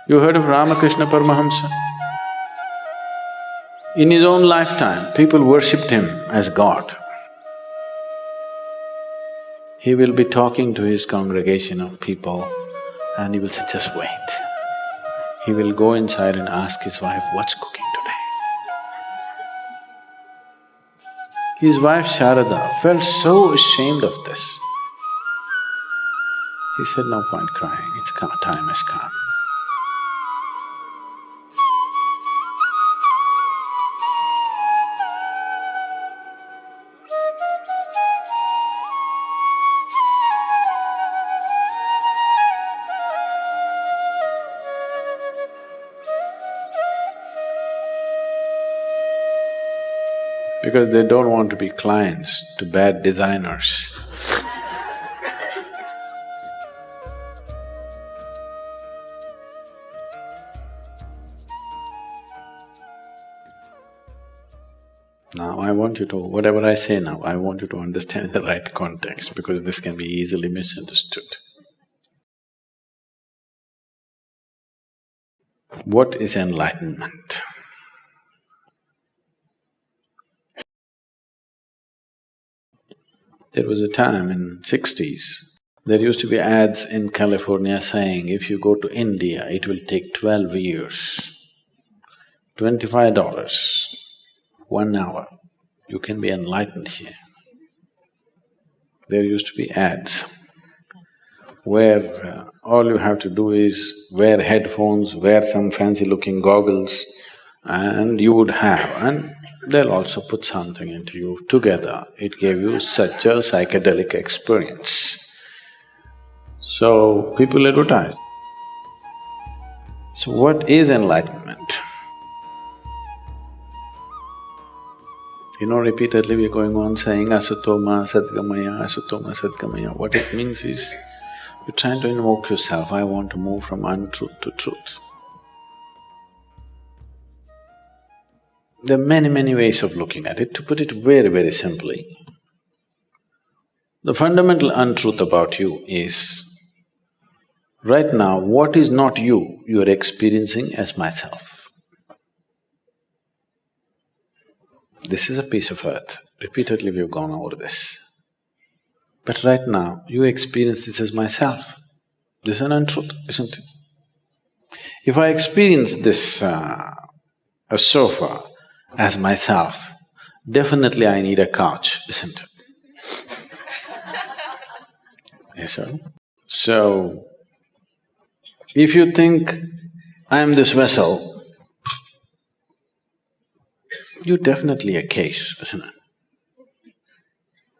You heard of Ramakrishna Paramahamsa? In his own lifetime, people worshipped him as God. He will be talking to his congregation of people and he will say, just wait. He will go inside and ask his wife, what's cooking today? His wife Sharada felt so ashamed of this. He said, no point crying, time has come. Because they don't want to be clients to bad designers. Now I want you to… whatever I say now, I want you to understand in the right context because this can be easily misunderstood. What is enlightenment? There was a time in '60s, there used to be ads in California saying, if you go to India, it will take 12 years, $25, 1 hour, you can be enlightened here. There used to be ads where all you have to do is wear headphones, wear some fancy-looking goggles, and you would have… and they'll also put something into you together. It gave you such a psychedelic experience. So, people advertise. So, what is enlightenment? You know, repeatedly we're going on saying asatoma sadgamaya, asatoma sadgamaya. What it means is, you're trying to invoke yourself, I want to move from untruth to truth. There are many ways of looking at it. To put it very simply, the fundamental untruth about you is, right now, what is not you, you are experiencing as myself. This is a piece of earth. Repeatedly we've gone over this. But right now, you experience this as myself. This is an untruth, isn't it? If I experience this, a sofa as myself, definitely I need a couch, isn't it? Yes, sir? So, if you think, I am this vessel, you're definitely a case, isn't it?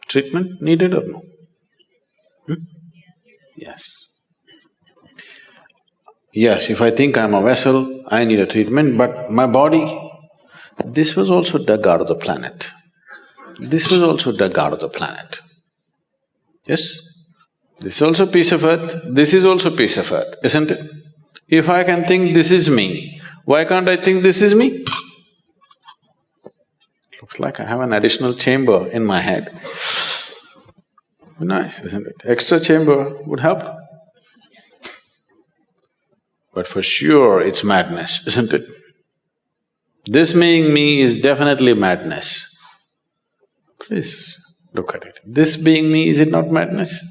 Treatment needed or no? Yes. Yes, if I think I'm a vessel, I need a treatment, but my body, this was also dug out of the planet. This was also dug out of the planet. Yes? This is also piece of earth, this is also piece of earth, isn't it? If I can think this is me, why can't I think this is me? Looks like I have an additional chamber in my head. Nice, isn't it? Extra chamber would help. But for sure it's madness, isn't it? This being me is definitely madness. Please look at it. This being me, is it not madness?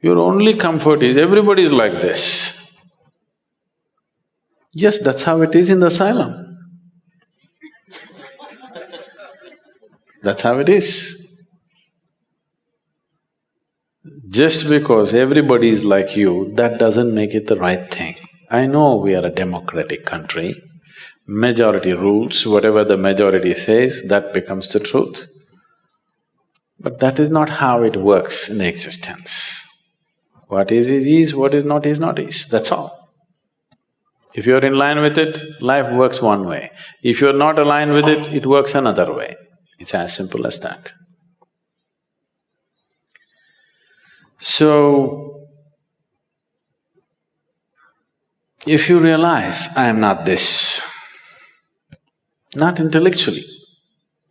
Your only comfort is everybody is like this. Yes, that's how it is in the asylum. That's how it is. Just because everybody is like you, that doesn't make it the right thing. I know we are a democratic country, majority rules, whatever the majority says, that becomes the truth. But that is not how it works in existence. What is, what is not is, that's all. If you're in line with it, life works one way. If you're not aligned with it, it works another way. It's as simple as that. So, if you realize, I am not this, not intellectually,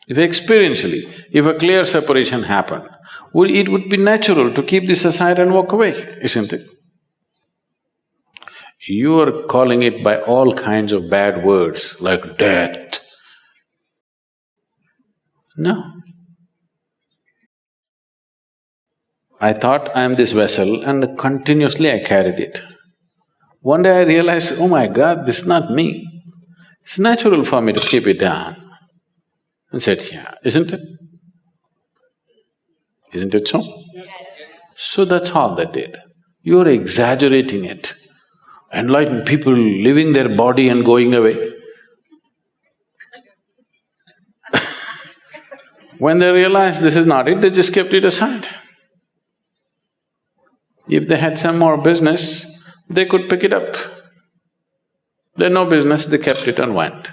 if experientially, if a clear separation happened, it would be natural to keep this aside and walk away, isn't it? You are calling it by all kinds of bad words like death. No. I thought I am this vessel and continuously I carried it. One day I realized, oh my God, this is not me. It's natural for me to keep it down. And said, yeah, isn't it? Isn't it so? Yes. So that's all they did. You're exaggerating it. Enlightened people leaving their body and going away. When they realized this is not it, they just kept it aside. If they had some more business, they could pick it up. They had no business, they kept it and went.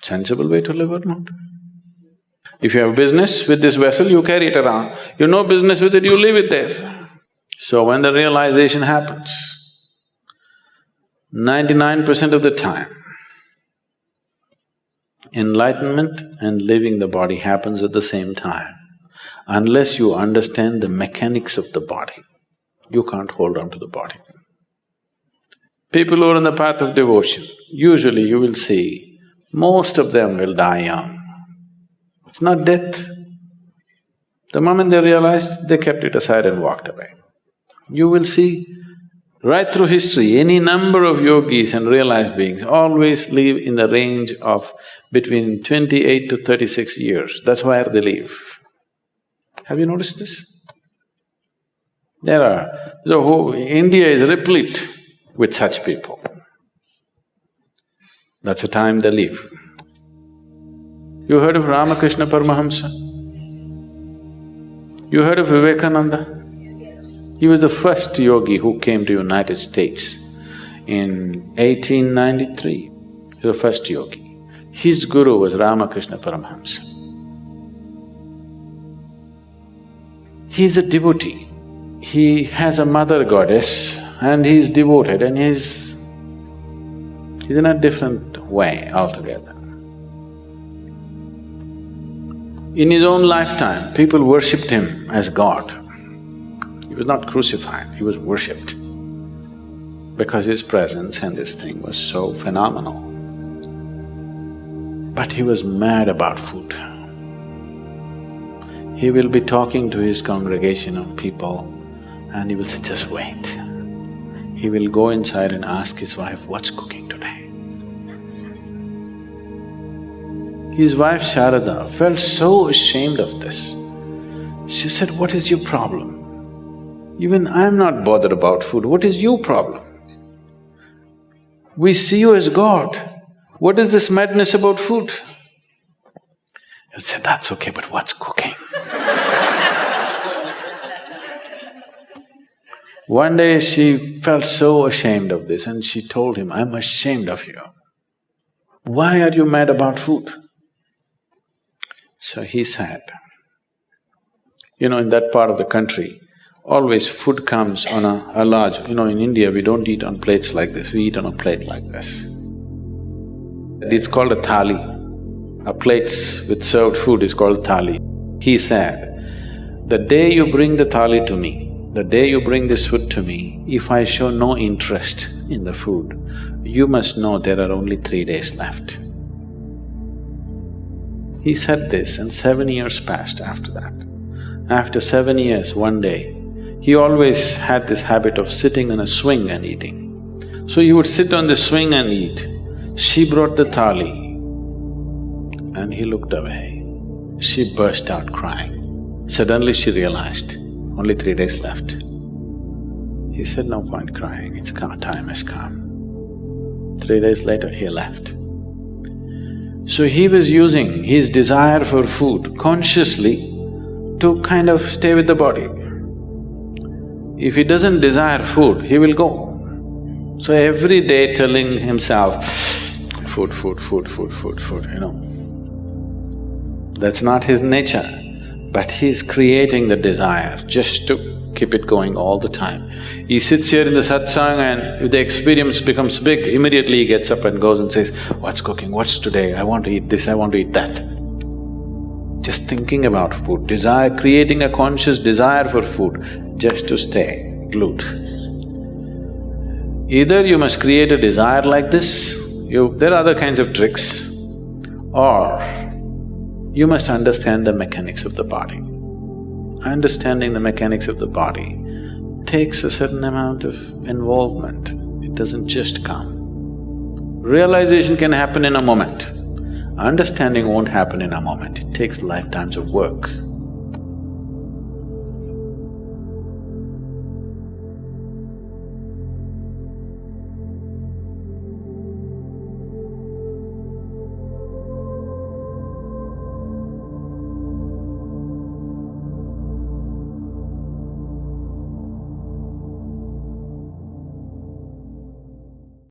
Sensible way to live or not? If you have business with this vessel, you carry it around. You have no business with it, you leave it there. So when the realization happens, 99% of the time, enlightenment and leaving the body happens at the same time. Unless you understand the mechanics of the body, you can't hold on to the body. People who are on the path of devotion, usually you will see, most of them will die young. It's not death. The moment they realized, they kept it aside and walked away. You will see, right through history, any number of yogis and realized beings always live in the range of between 28 to 36 years. That's where they live. Have you noticed this? India is replete with such people. That's the time they live. You heard of Ramakrishna Paramahamsa? You heard of Vivekananda? He was the first yogi who came to United States in 1893. He was the first yogi. His guru was Ramakrishna Paramahamsa. He is a devotee. He has a mother goddess and he is devoted and he's in a different way altogether. In his own lifetime, people worshipped him as God. He was not crucified, he was worshipped because his presence and this thing was so phenomenal. But he was mad about food. He will be talking to his congregation of people and he will say, just wait. He will go inside and ask his wife, what's cooking today? His wife Sharada felt so ashamed of this. She said, what is your problem? Even I'm not bothered about food, what is your problem? We see you as God, what is this madness about food? He said, that's okay, but what's cooking? One day she felt so ashamed of this and she told him, I'm ashamed of you. Why are you mad about food? So he said, in that part of the country, always food comes on a large… in India we don't eat on plates like this, we eat on a plate like this. It's called a thali. A plates with served food is called thali. He said, the day you bring the thali to me, the day you bring this food to me, if I show no interest in the food, you must know there are only 3 days left. He said this and 7 years passed after that. After 7 years, one day, he always had this habit of sitting on a swing and eating. So he would sit on the swing and eat. She brought the thali and he looked away. She burst out crying. Suddenly she realized, only 3 days left. He said, no point crying, it's come, time has come. 3 days later, he left. So he was using his desire for food consciously to kind of stay with the body. If he doesn't desire food, he will go. So every day telling himself, food, food, food, food, food, food, That's not his nature, but he's creating the desire just to keep it going all the time. He sits here in the satsang and if the experience becomes big, immediately he gets up and goes and says, what's cooking, what's today, I want to eat this, I want to eat that. Just thinking about food, desire, creating a conscious desire for food just to stay glued. Either you must create a desire like this, there are other kinds of tricks, or you must understand the mechanics of the body. Understanding the mechanics of the body takes a certain amount of involvement, it doesn't just come. Realization can happen in a moment, understanding won't happen in a moment, it takes lifetimes of work.